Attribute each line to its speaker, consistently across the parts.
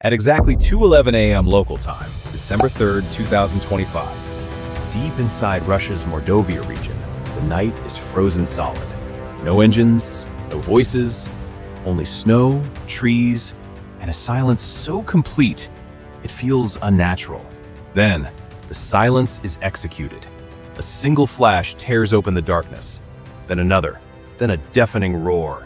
Speaker 1: At exactly 2:11 a.m. local time, December 3rd, 2025, deep inside Russia's Mordovia region, the night is frozen solid. No engines, no voices, only snow, trees, and a silence so complete it feels unnatural. Then, the silence is executed. A single flash tears open the darkness, then another, then a deafening roar.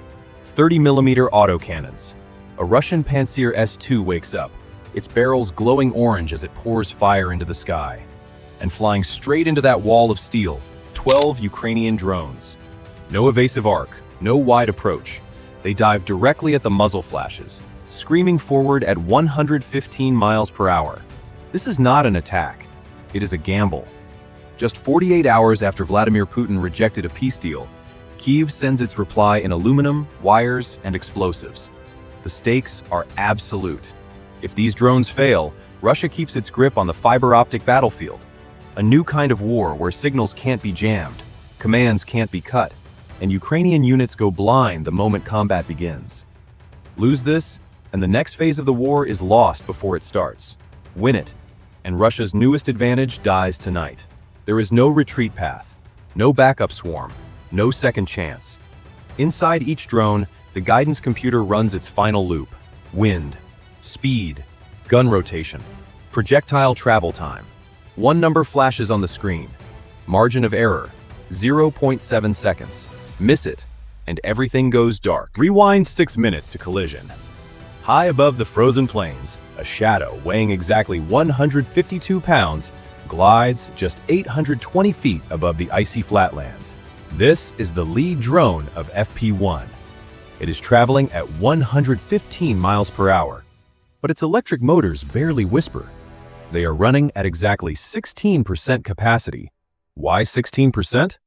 Speaker 1: 30mm autocannons. A Russian Pantsir S-2 wakes up, its barrels glowing orange as it pours fire into the sky. And flying straight into that wall of steel, 12 Ukrainian drones. No evasive arc, no wide approach. They dive directly at the muzzle flashes, screaming forward at 115 miles per hour. This is not an attack. It is a gamble. Just 48 hours after Vladimir Putin rejected a peace deal, Kyiv sends its reply in aluminum, wires, and explosives. The stakes are absolute. If these drones fail, Russia keeps its grip on the fiber-optic battlefield. A new kind of war where signals can't be jammed, commands can't be cut, and Ukrainian units go blind the moment combat begins. Lose this, and the next phase of the war is lost before it starts. Win it, and Russia's newest advantage dies tonight. There is no retreat path, no backup swarm, no second chance. Inside each drone, the guidance computer runs its final loop. Wind, speed, gun rotation, projectile travel time. One number flashes on the screen. Margin of error, 0.7 seconds. Miss it, and everything goes dark. Rewind 6 minutes to collision. High above the frozen plains, a shadow weighing exactly 152 pounds glides just 820 feet above the icy flatlands. This is the lead drone of FP1. It is traveling at 115 miles per hour, but its electric motors barely whisper. They are running at exactly 16% capacity. Why 16%?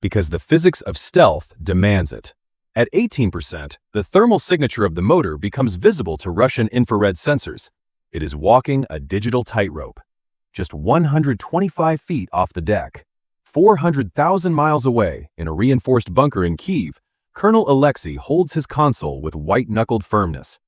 Speaker 1: Because the physics of stealth demands it. At 18%, the thermal signature of the motor becomes visible to Russian infrared sensors. It is walking a digital tightrope. Just 125 feet off the deck, 400,000 miles away in a reinforced bunker in Kyiv, Colonel Alexei holds his console with white-knuckled firmness.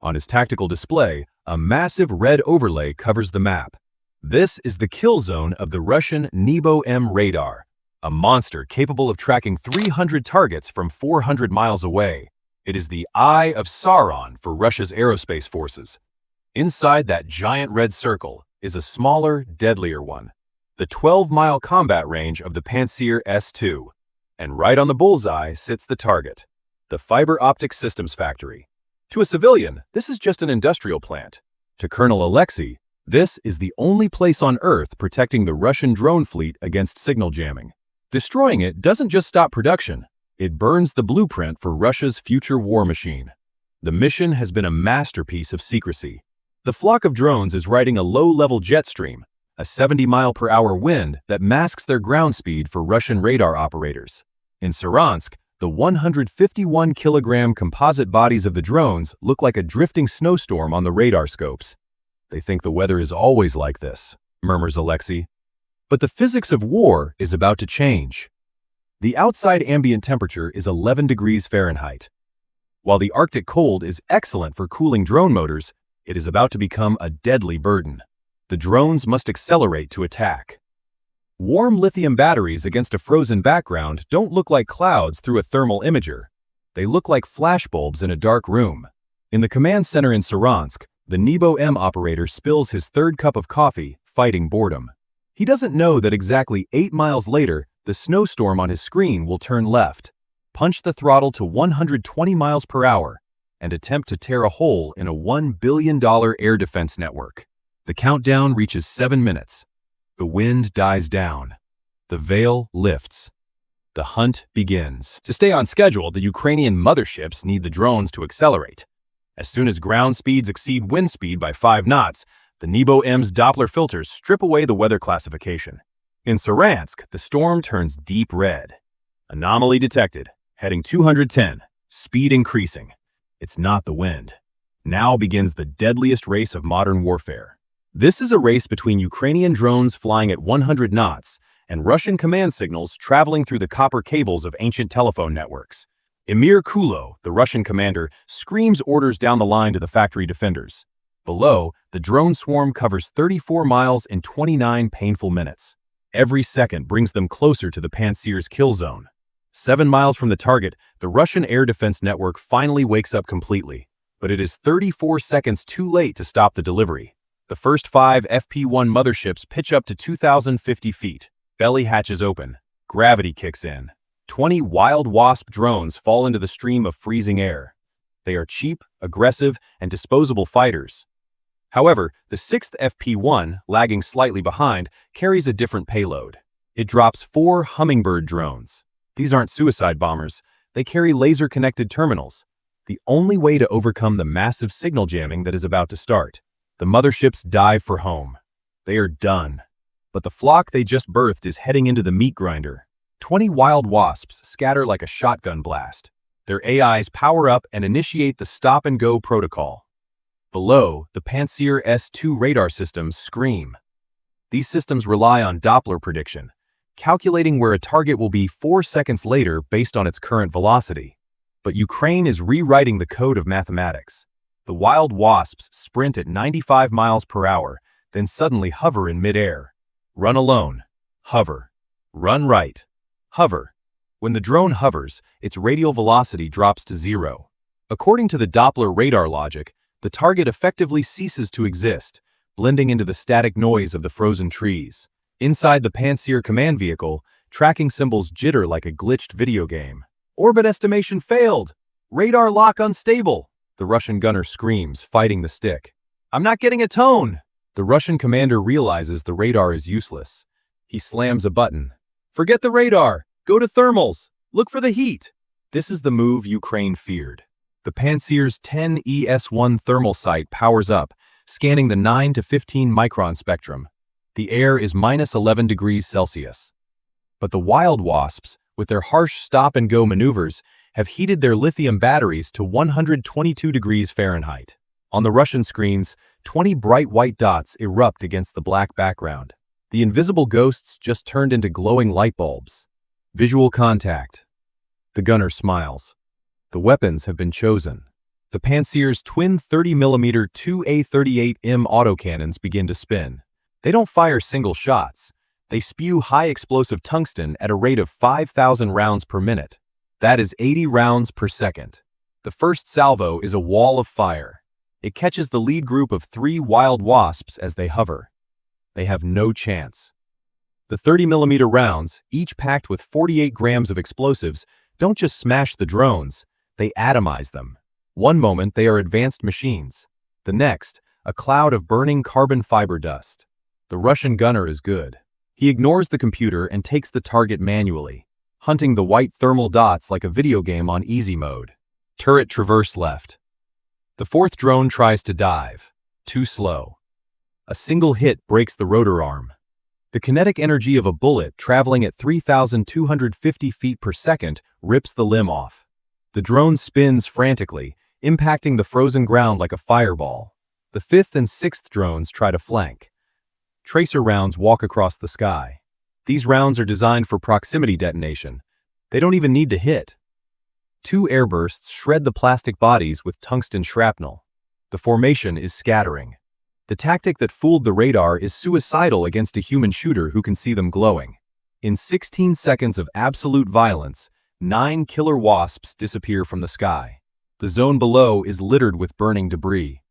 Speaker 1: On his tactical display, a massive red overlay covers the map. This is the kill zone of the Russian Nebo-M radar, a monster capable of tracking 300 targets from 400 miles away. It is the Eye of Sauron for Russia's aerospace forces. Inside that giant red circle is a smaller, deadlier one, the 12-mile combat range of the Pantsir S-2. And right on the bullseye sits the target, the fiber optic systems factory. To a civilian, this is just an industrial plant. To Colonel Alexei, this is the only place on Earth protecting the Russian drone fleet against signal jamming. Destroying it doesn't just stop production, it burns the blueprint for Russia's future war machine. The mission has been a masterpiece of secrecy. The flock of drones is riding a low-level jet stream, a 70-mile-per-hour wind that masks their ground speed for Russian radar operators. In Saransk, the 151-kilogram composite bodies of the drones look like a drifting snowstorm on the radar scopes. They think the weather is always like this, murmurs Alexei. But the physics of war is about to change. The outside ambient temperature is 11 degrees Fahrenheit. While the Arctic cold is excellent for cooling drone motors, it is about to become a deadly burden. The drones must accelerate to attack. Warm lithium batteries against a frozen background don't look like clouds through a thermal imager. They look like flashbulbs in a dark room. In the command center in Saransk, the Nebo-M operator spills his third cup of coffee, fighting boredom. He doesn't know that exactly 8 miles later, the snowstorm on his screen will turn left, punch the throttle to 120 miles per hour, and attempt to tear a hole in a $1 billion air defense network. The countdown reaches 7 minutes. The wind dies down. The veil lifts. The hunt begins. To stay on schedule, the Ukrainian motherships need the drones to accelerate. As soon as ground speeds exceed wind speed by 5 knots, the Nebo-M's Doppler filters strip away the weather classification. In Saransk, the storm turns deep red. Anomaly detected, heading 210, speed increasing. It's not the wind. Now begins the deadliest race of modern warfare. This is a race between Ukrainian drones flying at 100 knots and Russian command signals traveling through the copper cables of ancient telephone networks. Emir Kulo, the Russian commander, screams orders down the line to the factory defenders. Below, the drone swarm covers 34 miles in 29 painful minutes. Every second brings them closer to the Pantsir's kill zone. 7 miles from the target, the Russian air defense network finally wakes up completely, but it is 34 seconds too late to stop the delivery. The first 5 FP-1 motherships pitch up to 2,050 feet. Belly hatches open. Gravity kicks in. 20 Wild Wasp drones fall into the stream of freezing air. They are cheap, aggressive, and disposable fighters. However, the 6th FP-1, lagging slightly behind, carries a different payload. It drops 4 Hummingbird drones. These aren't suicide bombers. They carry laser-connected terminals. The only way to overcome the massive signal jamming that is about to start. The motherships dive for home. They are done. But the flock they just birthed is heading into the meat grinder. 20 Wild Wasps scatter like a shotgun blast. Their AIs power up and initiate the stop-and-go protocol. Below, the Pantsir S-2 radar systems scream. These systems rely on Doppler prediction, calculating where a target will be 4 seconds later based on its current velocity. But Ukraine is rewriting the code of mathematics. The Wild Wasps sprint at 95 miles per hour, then suddenly hover in midair. Run alone. Hover. Run right. Hover. When the drone hovers, its radial velocity drops to 0. According to the Doppler radar logic, the target effectively ceases to exist, blending into the static noise of the frozen trees. Inside the Pantsir command vehicle, tracking symbols jitter like a glitched video game. Orbit estimation failed! Radar lock unstable! The Russian gunner screams, fighting the stick. I'm not getting a tone! The Russian commander realizes the radar is useless. He slams a button. Forget the radar! Go to thermals! Look for the heat! This is the move Ukraine feared. The Pantsir's 10 ES-1 thermal sight powers up, scanning the 9 to 15 micron spectrum. The air is minus 11 degrees Celsius. But the Wild Wasps, with their harsh stop-and-go maneuvers, have heated their lithium batteries to 122 degrees Fahrenheit. On the Russian screens, 20 bright white dots erupt against the black background. The invisible ghosts just turned into glowing light bulbs. Visual contact. The gunner smiles. The weapons have been chosen. The Pantsir's twin 30mm 2A38M autocannons begin to spin. They don't fire single shots. They spew high-explosive tungsten at a rate of 5,000 rounds per minute. That is 80 rounds per second. The first salvo is a wall of fire. It catches the lead group of 3 Wild Wasps as they hover. They have no chance. The 30mm rounds, each packed with 48 grams of explosives, don't just smash the drones, they atomize them. One moment they are advanced machines. The next, a cloud of burning carbon fiber dust. The Russian gunner is good. He ignores the computer and takes the target manually, hunting the white thermal dots like a video game on easy mode. Turret traverse left. The 4th drone tries to dive. Too slow. A single hit breaks the rotor arm. The kinetic energy of a bullet traveling at 3,250 feet per second rips the limb off. The drone spins frantically, impacting the frozen ground like a fireball. The 5th and 6th drones try to flank. Tracer rounds walk across the sky. These rounds are designed for proximity detonation. They don't even need to hit. 2 airbursts shred the plastic bodies with tungsten shrapnel. The formation is scattering. The tactic that fooled the radar is suicidal against a human shooter who can see them glowing. In 16 seconds of absolute violence, 9 killer wasps disappear from the sky. The zone below is littered with burning debris.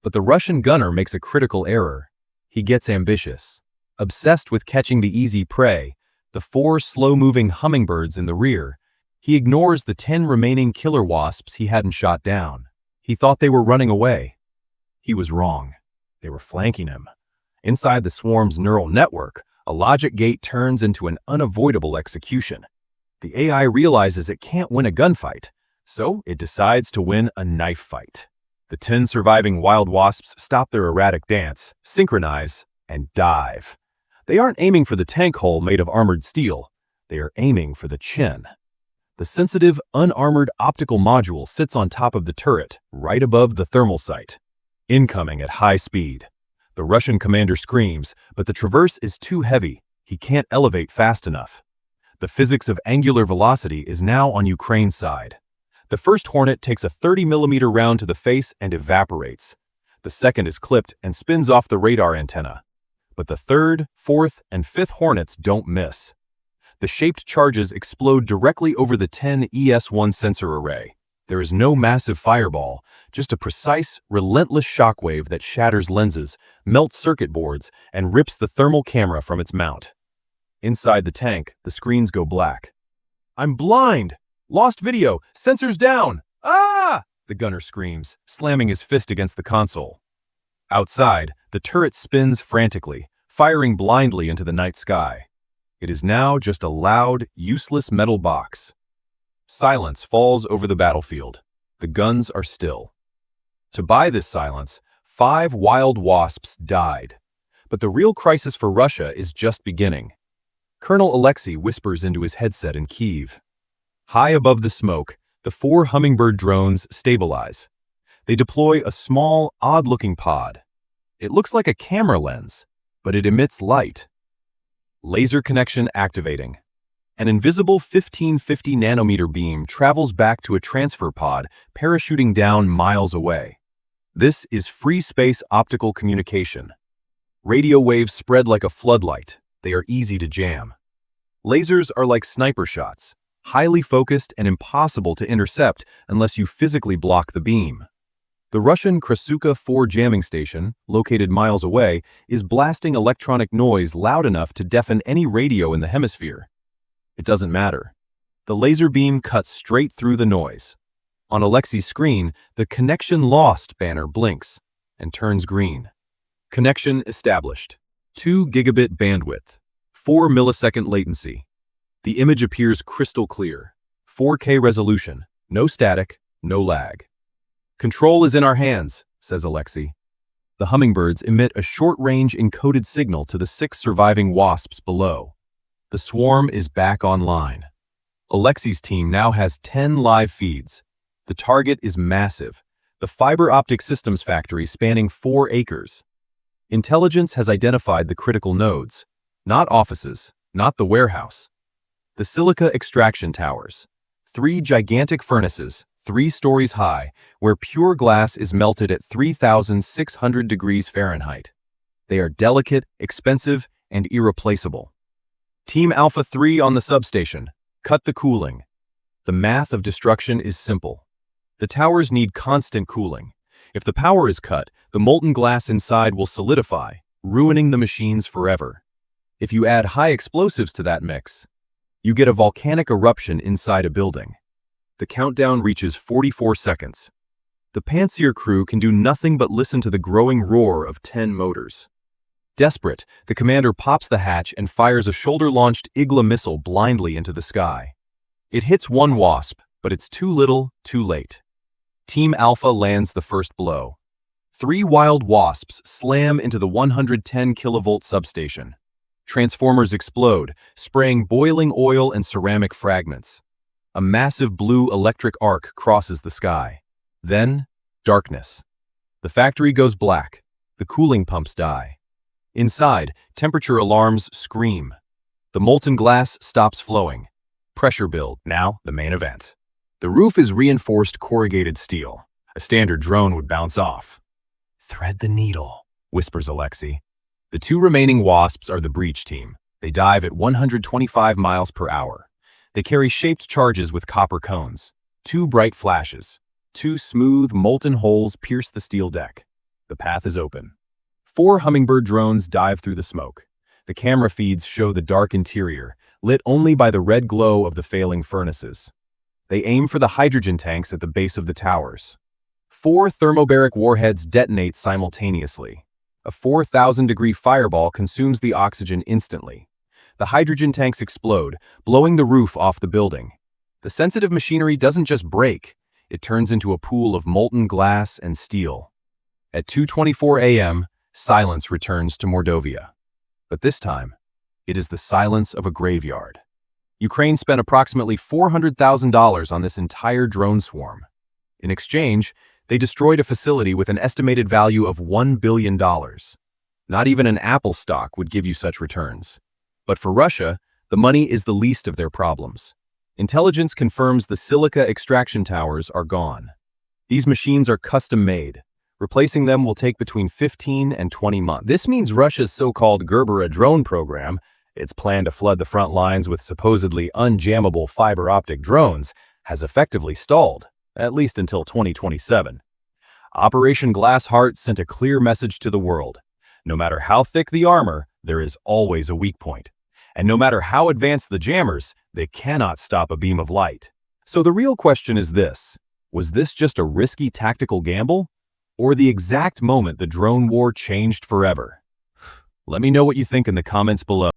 Speaker 1: But the Russian gunner makes a critical error. He gets ambitious. Obsessed with catching the easy prey, the 4 slow-moving hummingbirds in the rear, he ignores the 10 remaining killer wasps he hadn't shot down. He thought they were running away. He was wrong. They were flanking him. Inside the swarm's neural network, a logic gate turns into an unavoidable execution. The AI realizes it can't win a gunfight, so it decides to win a knife fight. The 10 surviving Wild Wasps stop their erratic dance, synchronize, and dive. They aren't aiming for the tank hull made of armored steel. They are aiming for the chin. The sensitive, unarmored optical module sits on top of the turret, right above the thermal sight. Incoming at high speed. The Russian commander screams, but the traverse is too heavy. He can't elevate fast enough. The physics of angular velocity is now on Ukraine's side. The first Hornet takes a 30mm round to the face and evaporates. The second is clipped and spins off the radar antenna. But the third, fourth, and fifth Hornets don't miss. The shaped charges explode directly over the 10 ES-1 sensor array. There is no massive fireball, just a precise, relentless shockwave that shatters lenses, melts circuit boards, and rips the thermal camera from its mount. Inside the tank, the screens go black. "I'm blind! Lost video! Sensors down! Ah!" the gunner screams, slamming his fist against the console. Outside, the turret spins frantically, firing blindly into the night sky. It is now just a loud, useless metal box. Silence falls over the battlefield. The guns are still. To buy this silence, 5 wild wasps died. But the real crisis for Russia is just beginning. Colonel Alexei whispers into his headset in Kyiv. High above the smoke, the 4 Hummingbird drones stabilize. They deploy a small, odd-looking pod. It looks like a camera lens, but it emits light. Laser connection activating. An invisible 1550 nanometer beam travels back to a transfer pod, parachuting down miles away. This is free space optical communication. Radio waves spread like a floodlight. They are easy to jam. Lasers are like sniper shots, highly focused and impossible to intercept unless you physically block the beam. The Russian Krasuka 4 jamming station, located miles away, is blasting electronic noise loud enough to deafen any radio in the hemisphere. It doesn't matter. The laser beam cuts straight through the noise. On Alexei's screen, the "Connection Lost" banner blinks and turns green. Connection established. 2 gigabit bandwidth. 4 millisecond latency. The image appears crystal clear. 4K resolution. No static, no lag. "Control is in our hands," says Alexei. The Hummingbirds emit a short-range encoded signal to the 6 surviving wasps below. The swarm is back online. Alexei's team now has 10 live feeds. The target is massive, the fiber optic systems factory spanning 4 acres. Intelligence has identified the critical nodes, not offices, not the warehouse. The silica extraction towers, 3 gigantic furnaces, 3 stories high, where pure glass is melted at 3,600 degrees Fahrenheit. They are delicate, expensive, and irreplaceable. Team Alpha 3 on the substation. Cut the cooling. The math of destruction is simple. The towers need constant cooling. If the power is cut, the molten glass inside will solidify, ruining the machines forever. If you add high explosives to that mix, you get a volcanic eruption inside a building. The countdown reaches 44 seconds. The Pantsir crew can do nothing but listen to the growing roar of 10 motors. Desperate, the commander pops the hatch and fires a shoulder-launched Igla missile blindly into the sky. It hits 1 wasp, but it's too little, too late. Team Alpha lands the first blow. 3 wild wasps slam into the 110 kilovolt substation. Transformers explode, spraying boiling oil and ceramic fragments. A massive blue electric arc crosses the sky. Then, darkness. The factory goes black. The cooling pumps die. Inside, temperature alarms scream. The molten glass stops flowing. Pressure build. Now, the main event. The roof is reinforced corrugated steel. A standard drone would bounce off. "Thread the needle," whispers Alexei. The 2 remaining wasps are the breach team. They dive at 125 miles per hour. They carry shaped charges with copper cones. 2 bright flashes. 2 smooth, molten holes pierce the steel deck. The path is open. 4 Hummingbird drones dive through the smoke. The camera feeds show the dark interior, lit only by the red glow of the failing furnaces. They aim for the hydrogen tanks at the base of the towers. 4 thermobaric warheads detonate simultaneously. A 4,000-degree fireball consumes the oxygen instantly. The hydrogen tanks explode, blowing the roof off the building. The sensitive machinery doesn't just break, it turns into a pool of molten glass and steel. At 2:24 a.m., silence returns to Mordovia. But this time, it is the silence of a graveyard. Ukraine spent approximately $400,000 on this entire drone swarm. In exchange, they destroyed a facility with an estimated value of $1 billion. Not even an Apple stock would give you such returns. But for Russia, the money is the least of their problems. Intelligence confirms the silica extraction towers are gone. These machines are custom-made, Replacing them will take between 15 and 20 months. This means Russia's so-called Gerbera drone program, its plan to flood the front lines with supposedly unjammable fiber optic drones, has effectively stalled, at least until 2027. Operation Glass Heart sent a clear message to the world. No matter how thick the armor, there is always a weak point. And no matter how advanced the jammers, they cannot stop a beam of light. So the real question is this: was this just a risky tactical gamble? Or the exact moment the drone war changed forever? Let me know what you think in the comments below.